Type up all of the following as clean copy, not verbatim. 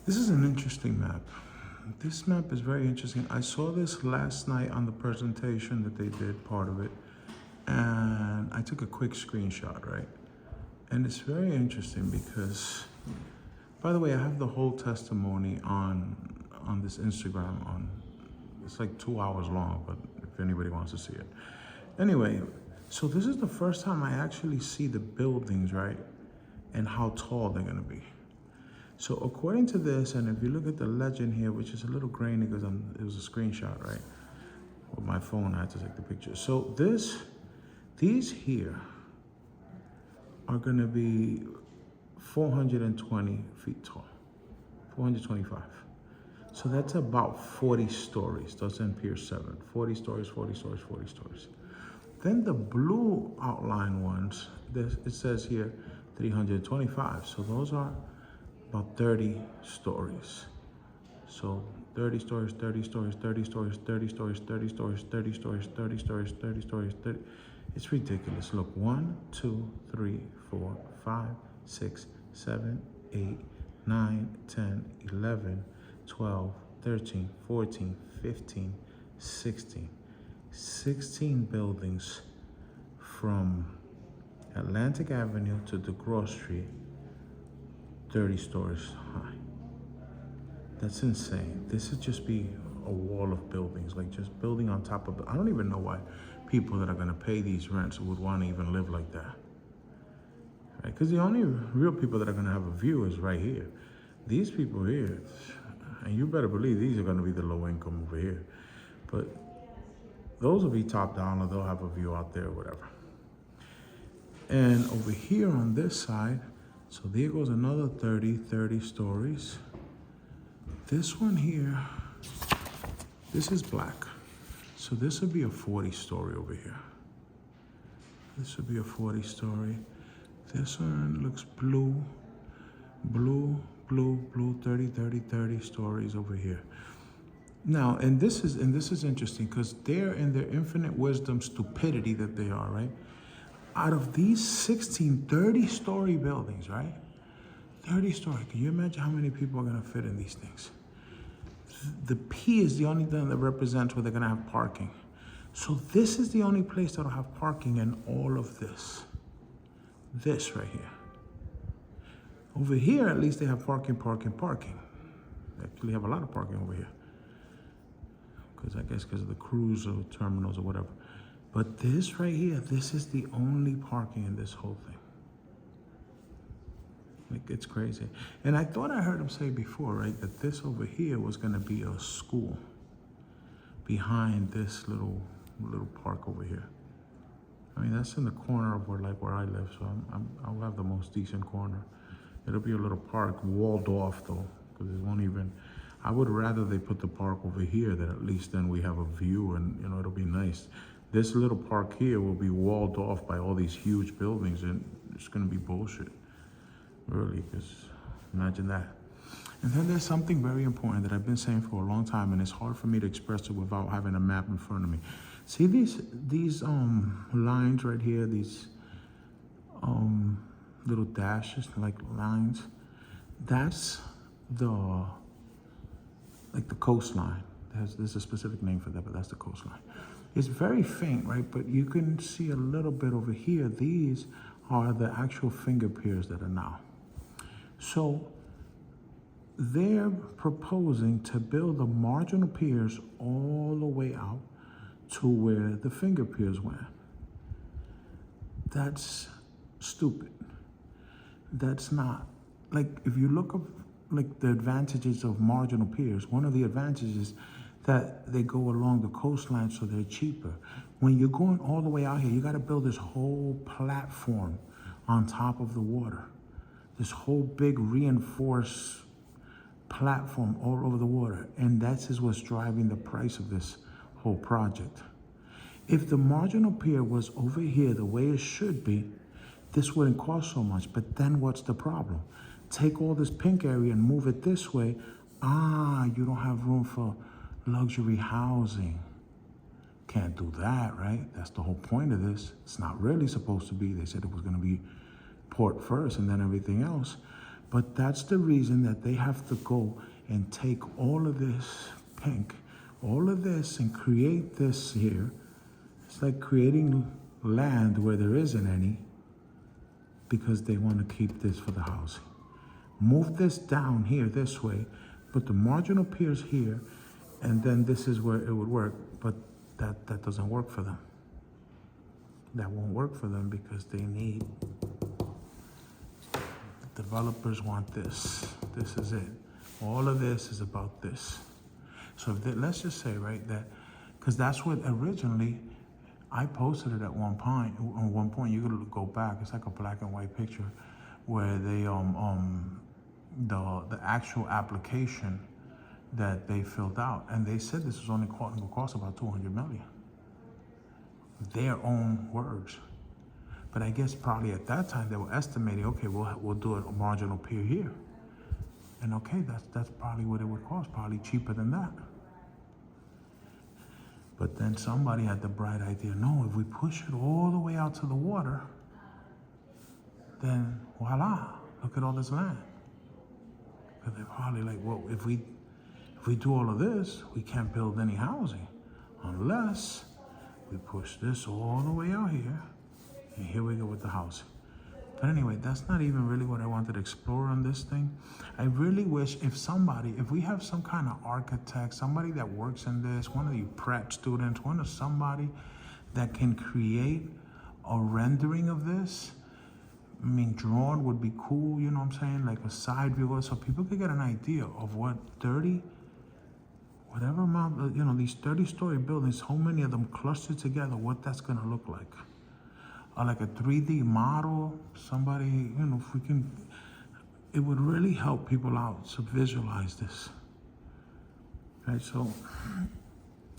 This is an interesting map. This map is very interesting. I saw this last night on the presentation that they did, part of it, and I took a quick screenshot, right? And it's very interesting because, by the way, I have the whole testimony on this Instagram. It's like 2 hours long, but if anybody wants to see it. Anyway, so this is the first time I actually see the buildings, right? And how tall they're gonna be. So according to this, and if you look at the legend here, which is a little grainy because it was a screenshot, right? With my phone, I had to take the picture. So these here are gonna be 420 feet tall, 425. So that's about 40 stories, doesn't Pier 7. 40 stories, 40 stories, 40 stories. Then the blue outline ones, it says here 325. So those are about 30 stories. So 30 stories, 30 stories, 30 stories, 30 stories, 30 stories, 30 stories, 30 stories, 30 stories, 30. It's ridiculous. Look, 1, 2, 3, 4, 5, 6, 7, 8, 9, 10, 11, 12, 13, 14, 15, 16. 16 buildings from Atlantic Avenue to DeGraw Street, 30 stories high. That's insane. This would just be a wall of buildings, like just building on top of it. I don't even know why people that are gonna pay these rents would want to even live like that. Right? Because the only real people that are gonna have a view is right here. These people here, and you better believe these are gonna be the low income over here. But those will be top down, or they'll have a view out there or whatever. And over here on this side, so there goes another 30 stories. This one here, this is black. So this would be a 40 story over here. This would be a 40 story. This one looks blue, blue, blue, blue, 30 stories over here. Now, and this is interesting because they're in their infinite wisdom, stupidity that they are, right? Out of these 16 30-story buildings, right? 30 story, can you imagine how many people are gonna fit in these things? The P is the only thing that represents where they're gonna have parking. So this is the only place that'll have parking in all of this. This right here. Over here, at least they have parking. They actually have a lot of parking over here. Because I guess because of the cruise or terminals or whatever. But this right here, this is the only parking in this whole thing. Like, it's crazy. And I thought I heard him say before, right, that this over here was gonna be a school behind this little park over here. I mean, that's in the corner of where I live, so I'll have the most decent corner. It'll be a little park, walled off though, because it won't even, I would rather they put the park over here, that at least then we have a view and, you know, it'll be nice. This little park here will be walled off by all these huge buildings, and it's gonna be bullshit, really, because imagine that. And then there's something very important that I've been saying for a long time, and it's hard for me to express it without having a map in front of me. See these lines right here, these little dashes, like lines? That's the coastline. There's a specific name for that, but that's the coastline. It's very faint, right? But you can see a little bit over here. These are the actual finger piers that are now. So they're proposing to build the marginal piers all the way out to where the finger piers went. That's stupid. That's not, like, if you look up like the advantages of marginal piers, one of the advantages is that they go along the coastline, so they're cheaper. When you're going all the way out here, you gotta build this whole platform on top of the water. This whole big reinforced platform all over the water. And that is what's driving the price of this whole project. If the marginal pier was over here the way it should be, this wouldn't cost so much. But then what's the problem? Take all this pink area and move it this way. You don't have room for luxury housing. Can't do that, right? That's the whole point of this. It's not really supposed to be. They said it was gonna be port first and then everything else. But that's the reason that they have to go and take all of this pink, all of this, and create this here. It's like creating land where there isn't any, because they want to keep this for the housing. Move this down here this way, put the marginal piers here, and then this is where it would work, but that doesn't work for them. That won't work for them because they need, developers want this. This is it. All of this is about this. So if they, let's just say, right, that, because that's what originally, I posted it at one point. At one point, you could go back. It's like a black and white picture where they the actual application that they filled out, and they said this was only going to cost about 200 million. Their own words. But I guess probably at that time they were estimating, okay, we'll do a marginal pier here, and okay, that's probably what it would cost, probably cheaper than that. But then somebody had the bright idea, no, if we push it all the way out to the water, then voila, look at all this land. But they're probably like, well, if we do all of this, we can't build any housing unless we push this all the way out here, and here we go with the housing. But anyway, that's not even really what I wanted to explore on this thing. I really wish if we have some kind of architect, somebody that works in this, one of you prep students, somebody that can create a rendering of this. I mean, drawn would be cool, you know what I'm saying? Like a side view, so people could get an idea of what 30, whatever amount, you know, these 30-story buildings, how many of them clustered together, what that's gonna look like. Or like a 3D model, somebody, you know, if we can, it would really help people out to visualize this. Right, so,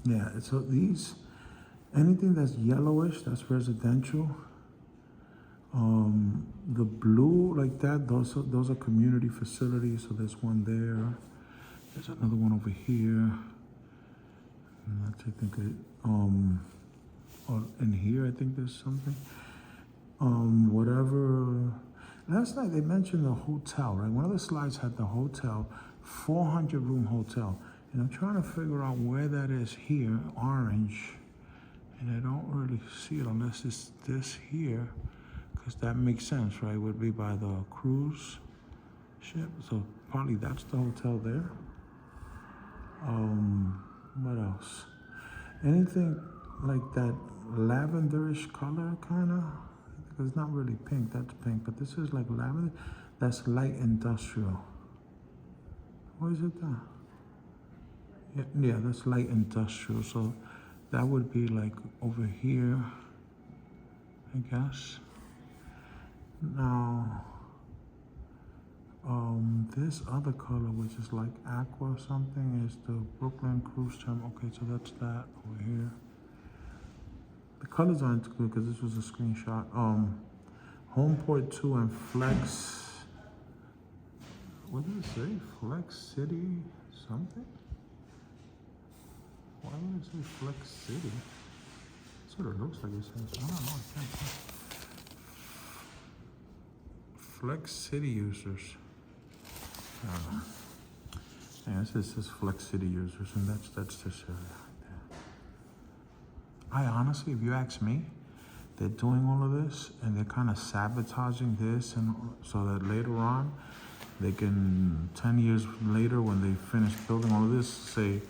yeah, so these, anything that's yellowish, that's residential. The blue like that, those are community facilities. So there's one there. There's another one over here. And that's, I think, or in here, I think there's something. Whatever. Last night they mentioned the hotel, right? One of the slides had the hotel, 400-room hotel. And I'm trying to figure out where that is here, orange. And I don't really see it unless it's this here. Because that makes sense, right? Would be by the cruise ship. So probably that's the hotel there. What else? Anything like that lavenderish color, kind of? It's not really pink, that's pink, but this is like lavender. That's light industrial. What is it there? Yeah, that's light industrial. So that would be like over here, I guess. Now, this other color, which is like aqua or something, is the Brooklyn Cruise Terminal. Okay, so that's that over here. The colors aren't good because this was a screenshot. Homeport 2 and Flex. What did it say? Flex City something? Why would it say Flex City? That's what it looks like it says. I don't know, I can't tell. Flex City users. I don't know. Yeah, it says Flex City users, and that's this area. I honestly, if you ask me, they're doing all of this and they're kind of sabotaging this, and so that later on, they can, 10 years later when they finish building all of this, say,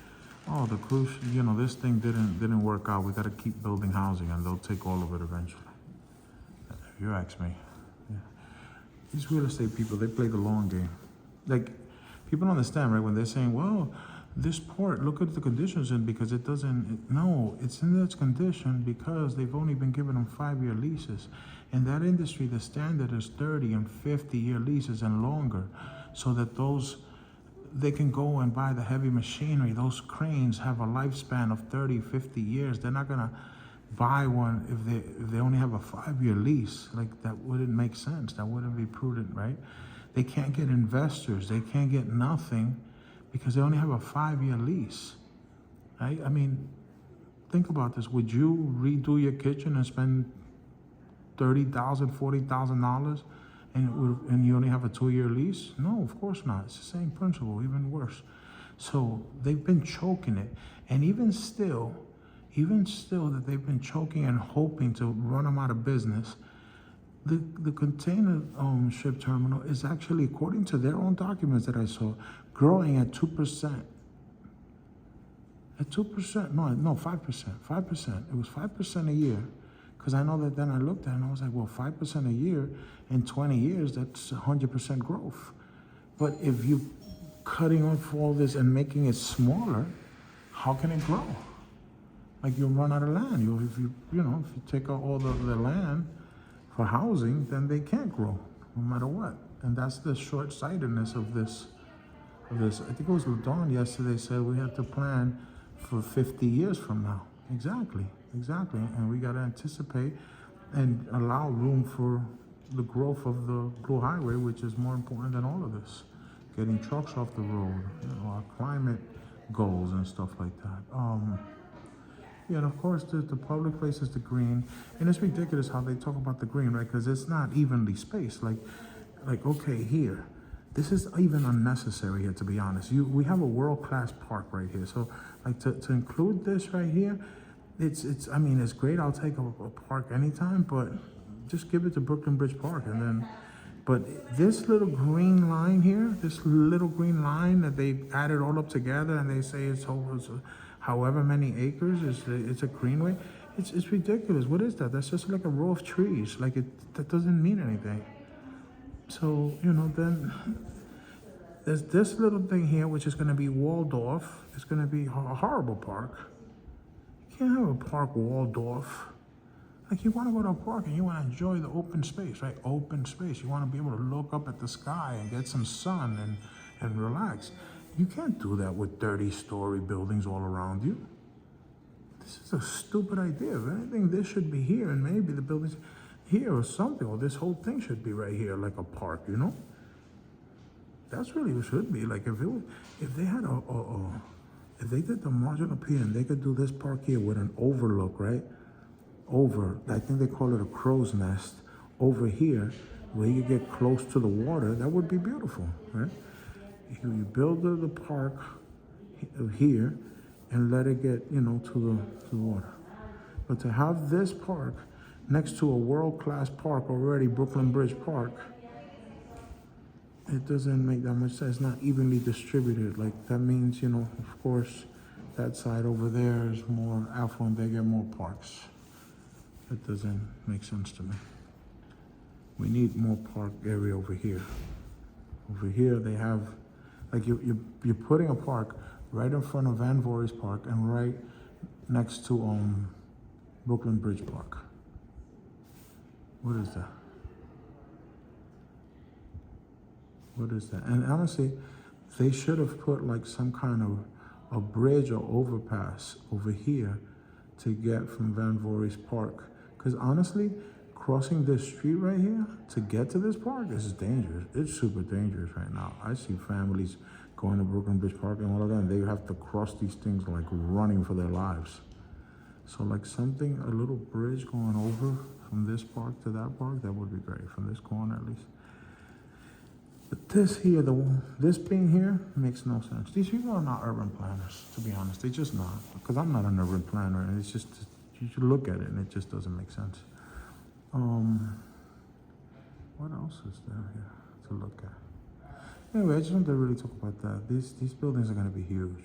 oh, the cruise, you know, this thing didn't work out. We got to keep building housing, and they'll take all of it eventually. If you ask me, yeah. These real estate people, they play the long game. Like, people don't understand, right? When they're saying, well, this port, look at the conditions in, because it doesn't, no, it's in this condition because they've only been giving them 5-year leases. In that industry, the standard is 30 and 50-year leases and longer, so that they can go and buy the heavy machinery. Those cranes have a lifespan of 30, 50 years. They're not gonna buy one if they only have a 5-year lease. Like, that wouldn't make sense. That wouldn't be prudent, right? They can't get investors. They can't get nothing, because they only have a 5-year lease, right? I mean, think about this. Would you redo your kitchen and spend $30,000, $40,000 and you only have a 2-year lease? No, of course not. It's the same principle, even worse. So they've been choking it, and even still that they've been choking and hoping to run them out of business. The container ship terminal is actually, according to their own documents that I saw, growing at 2%. At 2%, no, 5%. 5%. It was 5% a year. Because I know that then I looked at it and I was like, well, 5% a year in 20 years, that's 100% growth. But if you cutting off all this and making it smaller, how can it grow? Like, you'll run out of land. If you take out all the land for housing, then they can't grow, no matter what. And that's the short-sightedness of this. I think it was Dawn yesterday said we have to plan for 50 years from now. Exactly. And we got to anticipate and allow room for the growth of the Blue Highway, which is more important than all of this. Getting trucks off the road, our climate goals and stuff like that. And of course, the public places, the green, and it's ridiculous how they talk about the green, right? Because it's not evenly spaced. Like, okay, here, this is even unnecessary here, to be honest. We have a world-class park right here, so like to include this right here, it's. I mean, it's great. I'll take a park anytime, but just give it to Brooklyn Bridge Park, and then. But this little green line here, this little green line that they added all up together, and they say it's over however many acres, it's a greenway. It's ridiculous. What is that? That's just like a row of trees. Like, that doesn't mean anything. So, then there's this little thing here, which is going to be walled off. It's going to be a horrible park. You can't have a park walled off. Like, you want to go to a park and you want to enjoy the open space, right? Open space. You want to be able to look up at the sky and get some sun and relax. You can't do that with 30-story buildings all around you. This is a stupid idea. If anything, this should be here, and maybe the buildings here or something, or this whole thing should be right here, like a park, That's really what it should be. Like, if they had if they did the margin up here and they could do this park here with an overlook, right? I think they call it a crow's nest, over here, where you get close to the water, that would be beautiful, right? You build the park here and let it get, to the water. But to have this park next to a world-class park already, Brooklyn Bridge Park, it doesn't make that much sense. It's not evenly distributed. Like, that means, of course, that side over there is more affluent, they get more parks. That doesn't make sense to me. We need more park area over here. Over here, they have, like, you're putting a park right in front of Van Voorhis Park and right next to Brooklyn Bridge Park. What is that? What is that? And honestly, they should have put like some kind of a bridge or overpass over here to get from Van Voorhis Park. Because honestly, crossing this street right here to get to this park is dangerous. It's super dangerous right now. I see families going to Brooklyn Bridge Park and all of that, and they have to cross these things like running for their lives. So like something, a little bridge going over from this park to that park, that would be great, from this corner at least. But this here, this being here makes no sense. These people are not urban planners, to be honest. They're just not. Because I'm not an urban planner, and it's just, you should look at it and it just doesn't make sense. What else is there here to look at? Anyway, I just want to really talk about that. These buildings are going to be huge.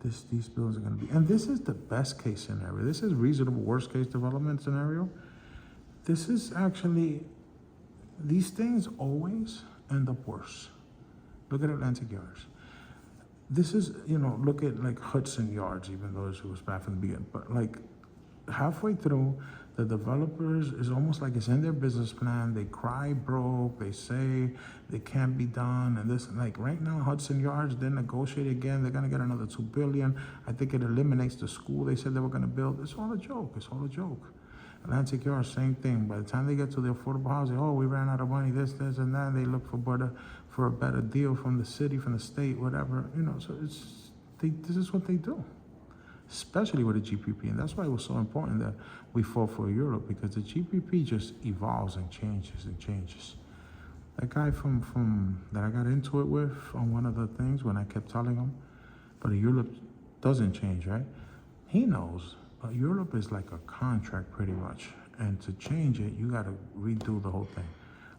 These buildings are going to be, and this is the best case scenario. This is reasonable worst case development scenario. This is actually, these things always end up worse. Look at Atlantic Yards. This is, look at like Hudson Yards, even though it was bad from the beginning. But like halfway through, the developers is almost like it's in their business plan. They cry broke. They say they can't be done. And this, like right now, Hudson Yards, they negotiate again. They're gonna get another $2 billion. I think it eliminates the school they said they were gonna build. It's all a joke. It's all a joke. Atlantic Yards, same thing. By the time they get to the affordable housing, oh, we ran out of money, this, and that. They look for a better deal from the city, from the state, whatever. So this is what they do, especially with the GPP. And that's why it was so important that we fought for Europe, because the GPP just evolves and changes and changes. That guy from that I got into it with on one of the things when I kept telling him, but Europe doesn't change, right? He knows. Europe is like a contract pretty much, and to change it, you got to redo the whole thing.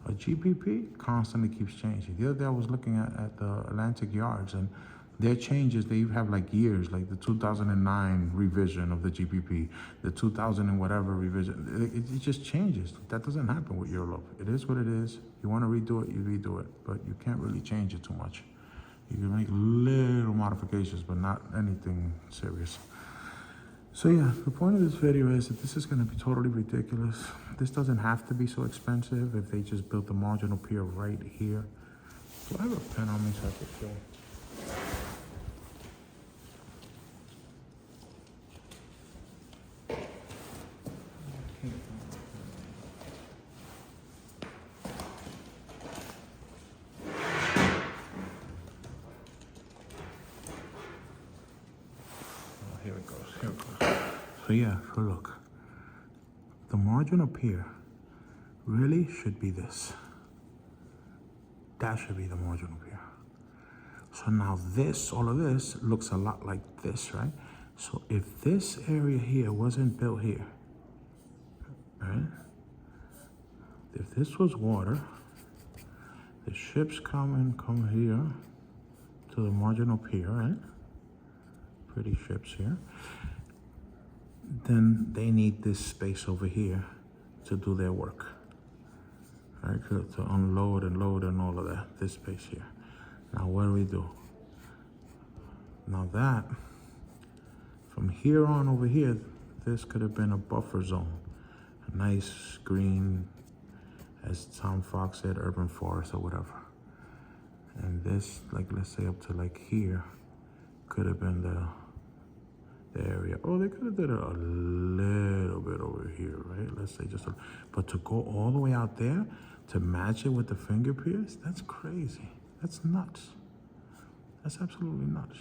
A GPP constantly keeps changing. The other day I was looking at the Atlantic Yards, and their changes, they have like years, like the 2009 revision of the GPP, the 2000 and whatever revision. It just changes. That doesn't happen with Europe. It is what it is. You want to redo it, you redo it, but you can't really change it too much. You can make little modifications, but not anything serious. So yeah, the point of this video is that this is going to be totally ridiculous. This doesn't have to be so expensive if they just built the marginal pier right here. So I have a pen on me so I can show. Here it goes, here it goes. So yeah, so look, the margin up here really should be this. That should be the margin up here. So now this, all of this looks a lot like this, right? So if this area here wasn't built here, right? If this was water, the ships come here to the margin up here, right? Pretty ships here. Then they need this space over here to do their work, right? To unload and load and all of that, this space here. Now what do we do? Now that, from here on over here, this could have been a buffer zone. A nice green, as Tom Fox said, urban forest or whatever. And this, like let's say up to like here, could have been the area. Oh, they could have did it a little bit over here, right? Let's say just a, but to go all the way out there to match it with the finger piers, that's crazy. That's nuts. That's absolutely nuts.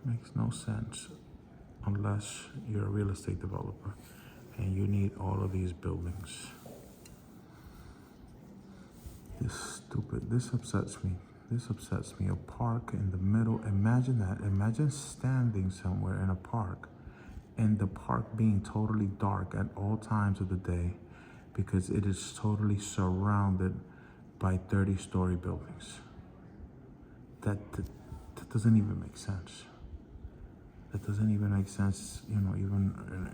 Makes no sense unless you're a real estate developer and you need all of these buildings. This upsets me. This upsets me. A park in the middle. Imagine that. Imagine standing somewhere in a park and the park being totally dark at all times of the day because it is totally surrounded by 30-story buildings. That doesn't even make sense. That doesn't even make sense, you know, even in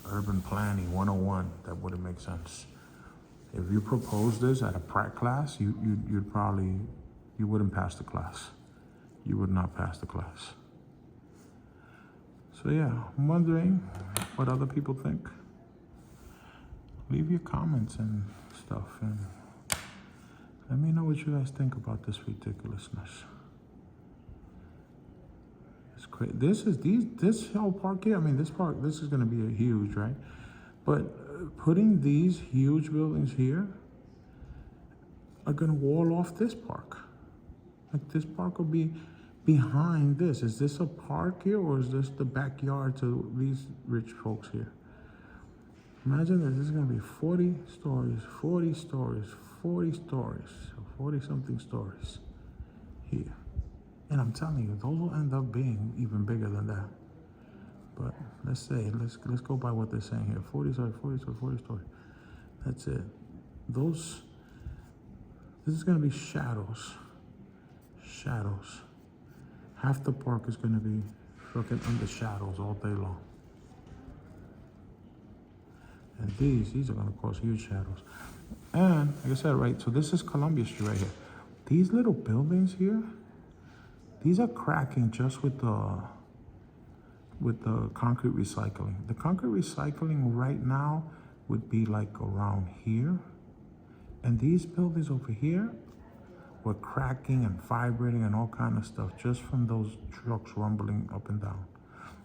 urban planning 101, that wouldn't make sense. If you propose this at a prac class, you'd probably, you wouldn't pass the class. You would not pass the class. So yeah, I'm wondering what other people think. Leave your comments and stuff and let me know what you guys think about this ridiculousness. It's crazy. This whole park here, I mean, this is gonna be a huge, right? But putting these huge buildings here are gonna wall off this park. Like this park will be behind this. Is this a park here or is this the backyard to these rich folks here? Imagine that this is gonna be 40 stories, 40 stories, 40 stories, 40 something stories here. And I'm telling you, those will end up being even bigger than that. But let's go by what they're saying here. 40 stories, 40 stories, 40 stories. That's it. This is gonna be shadows. Shadows. Half the park is gonna be fucking under shadows all day long. And these are gonna cause huge shadows. And like I said, right, so this is Columbia Street right here. These little buildings here, these are cracking just with the concrete recycling. The concrete recycling right now would be like around here. And these buildings over here were cracking and vibrating and all kind of stuff just from those trucks rumbling up and down.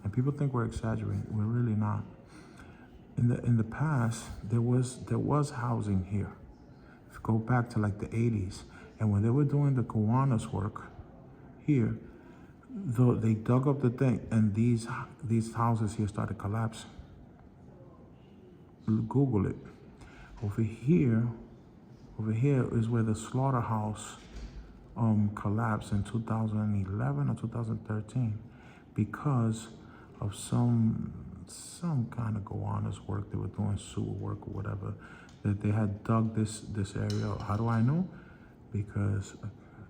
And people think we're exaggerating. We're really not. In the past, there was housing here. If you go back to like the 80s, and when they were doing the Kiwanis work here, they dug up the thing, and these houses here started collapsing. Google it. Over here is where the slaughterhouse collapsed in 2011 or 2013 because of some kind of Gowanus work they were doing, sewer work or whatever, that they had dug this area out. How do I know? Because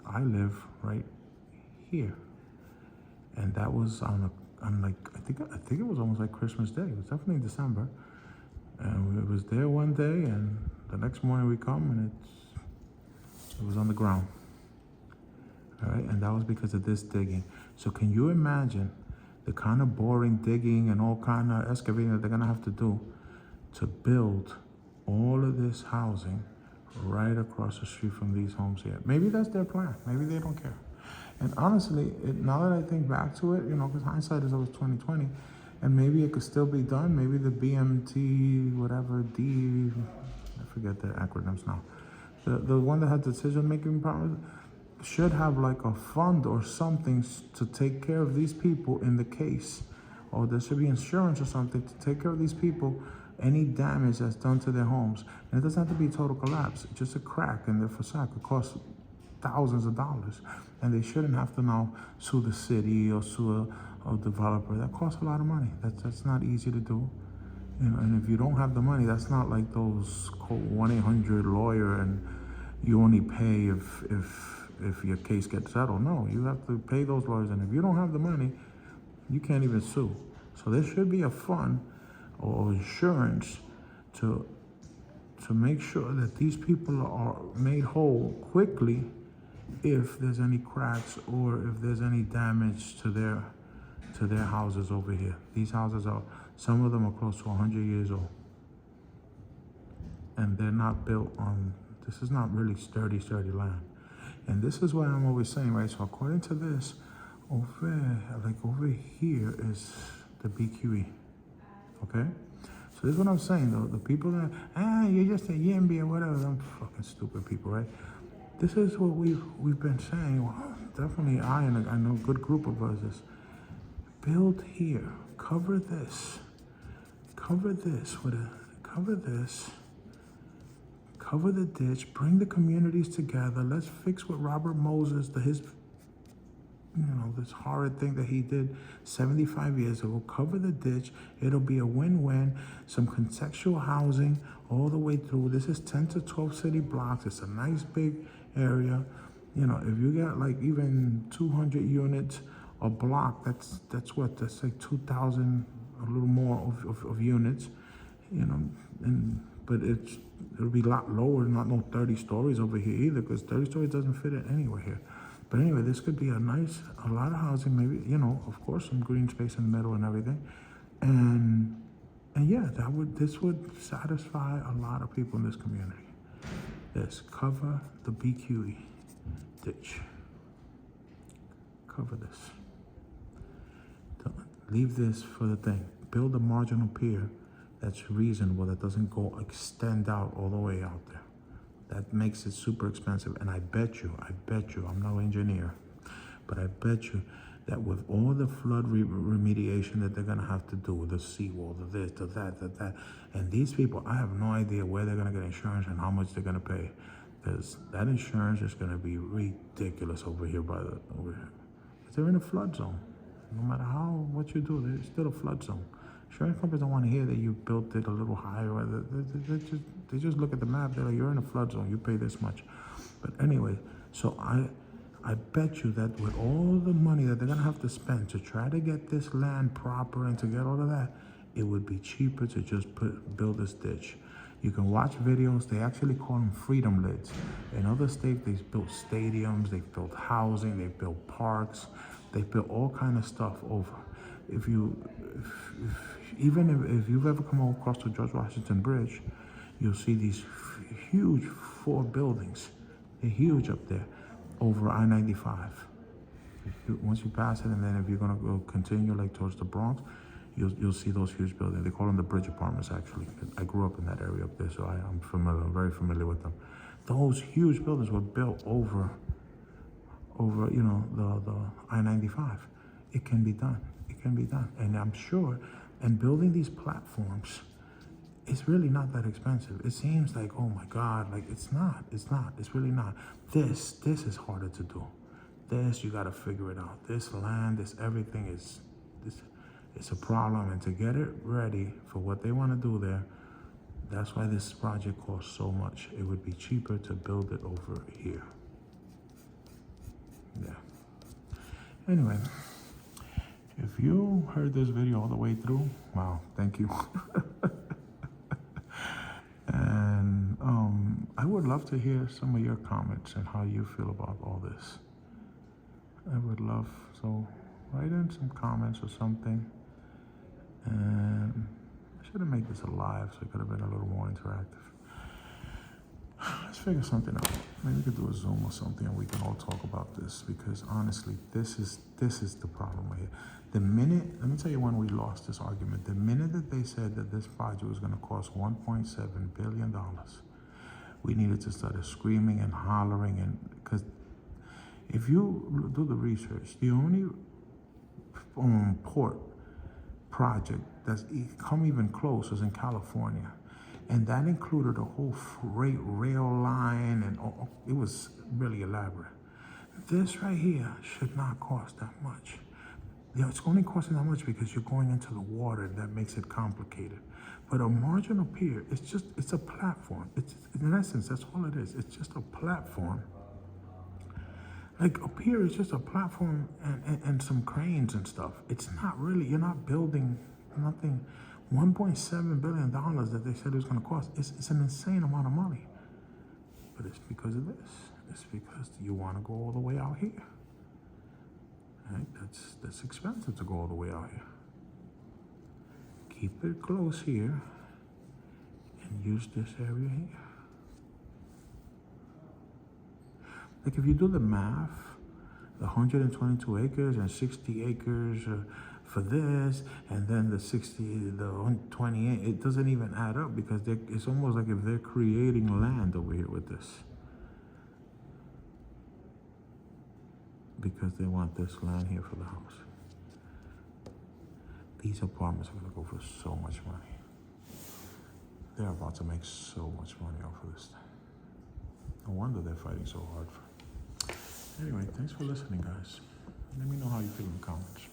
I live right here, and that was on like I think it was almost like Christmas Day. It was definitely December, and it was there one day, and the next morning we come and it was on the ground. All right, and that was because of this digging. So can you imagine the kind of boring digging and all kind of excavating that they're gonna have to do to build all of this housing right across the street from these homes here? Maybe that's their plan. Maybe they don't care. And honestly, now that I think back to it, because hindsight is always 20/20, and maybe it could still be done. Maybe the BMT, whatever, I forget the acronyms now. The one that had decision-making powers should have like a fund or something to take care of these people in the case, or there should be insurance or something to take care of these people, any damage that's done to their homes. And it doesn't have to be a total collapse, it's just a crack in their facade. It costs thousands of dollars, and they shouldn't have to now sue the city or sue a developer. That costs a lot of money. That's not easy to do. And if you don't have the money, that's not like those 1-800 lawyer and you only pay if your case gets settled. No, you have to pay those lawyers, and if you don't have the money, you can't even sue. So there should be a fund or insurance to make sure that these people are made whole quickly if there's any cracks or if there's any damage to their houses over here. These houses some of them are close to 100 years old, and they're not built on, this is not really sturdy land. And this is what I'm always saying, right? So according to this, over here is the BQE, okay? So this is what I'm saying, though. The people that, you're just a Yimby or whatever, them fucking stupid people, right? This is what we've been saying. Well, definitely I and I know a good group of us is build here, cover this cover the ditch, bring the communities together. Let's fix what Robert Moses, this horrid thing that he did 75 years ago. Cover the ditch. It'll be a win-win. Some contextual housing all the way through. This is 10 to 12 city blocks. It's a nice big area. If you got like even 200 units a block, that's like 2,000, a little more of units, but it'll be a lot lower, not no 30 stories over here either, because 30 stories doesn't fit it anywhere here. But anyway, this could be a lot of housing, maybe, of course, some green space in the middle and everything. And yeah, this would satisfy a lot of people in this community. Cover the BQE ditch. Cover this. Leave this for the thing. Build a marginal pier that's reasonable, that doesn't extend out all the way out there. That makes it super expensive. And I bet you, I'm no engineer, but I bet you that with all the flood remediation that they're gonna have to do, the seawall, the this, the that, and these people, I have no idea where they're gonna get insurance and how much they're gonna pay. Because that insurance is gonna be ridiculous over here. Because they're in a flood zone. No matter what you do, there's still a flood zone. Insurance companies don't want to hear that you built it a little higher. They just look at the map. They're like, you're in a flood zone. You pay this much. But anyway, so I bet you that with all the money that they're gonna have to spend to try to get this land proper and to get all of that, it would be cheaper to just build this ditch. You can watch videos. They actually call them freedom lids. In other states, they've built stadiums, they've built housing, they've built parks, they've built all kind of stuff over. If you've ever come across the George Washington Bridge, you'll see these huge 4 buildings. They're huge up there over I-95. Once you pass it, and then if you're gonna go continue like towards the Bronx, you'll see those huge buildings. They call them the bridge apartments, actually. I grew up in that area up there, so I'm very familiar with them. Those huge buildings were built over the I-95. It can be done. And I'm sure, and building these platforms it's really not that expensive. It seems like, oh my God, like it's not, it's really not. This is harder to do. This, you gotta figure it out. This land, this everything is, it's a problem. And to get it ready for what they wanna do there, that's why this project costs so much. It would be cheaper to build it over here. Yeah. Anyway, if you heard this video all the way through, wow, thank you. And I would love to hear some of your comments and how you feel about all this. I would love, so write in some comments or something. And I should have made this a live so it could have been a little more interactive. Let's figure something out. Maybe we could do a Zoom or something and we can all talk about this, because honestly, this is the problem right here. The minute, let me tell you when we lost this argument, the minute that they said that this project was gonna cost $1.7 billion, we needed to start screaming and hollering, and because if you do the research, the only port project that's come even close was in California. And that included a whole freight rail line, and it was really elaborate. This right here should not cost that much. Yeah, it's only costing that much because you're going into the water. That makes it complicated. But a marginal pier, it's a platform. It's, in essence, that's all it is. It's just a platform. Like a pier is just a platform and some cranes and stuff. It's not really, you're not building nothing. $1.7 billion that they said it was going to cost. It's an insane amount of money. But it's because of this. It's because you want to go all the way out here. Right? That's expensive to go all the way out here. Keep it close here and use this area here. Like if you do the math, the 122 acres and 60 acres for this, and then the 28, it doesn't even add up, because it's almost like if they're creating land over here with this. Because they want this land here for the house. These apartments are gonna go for so much money. They're about to make so much money off of this thing. No wonder they're fighting so hard for it. Anyway, thanks for listening, guys. Let me know how you feel in the comments.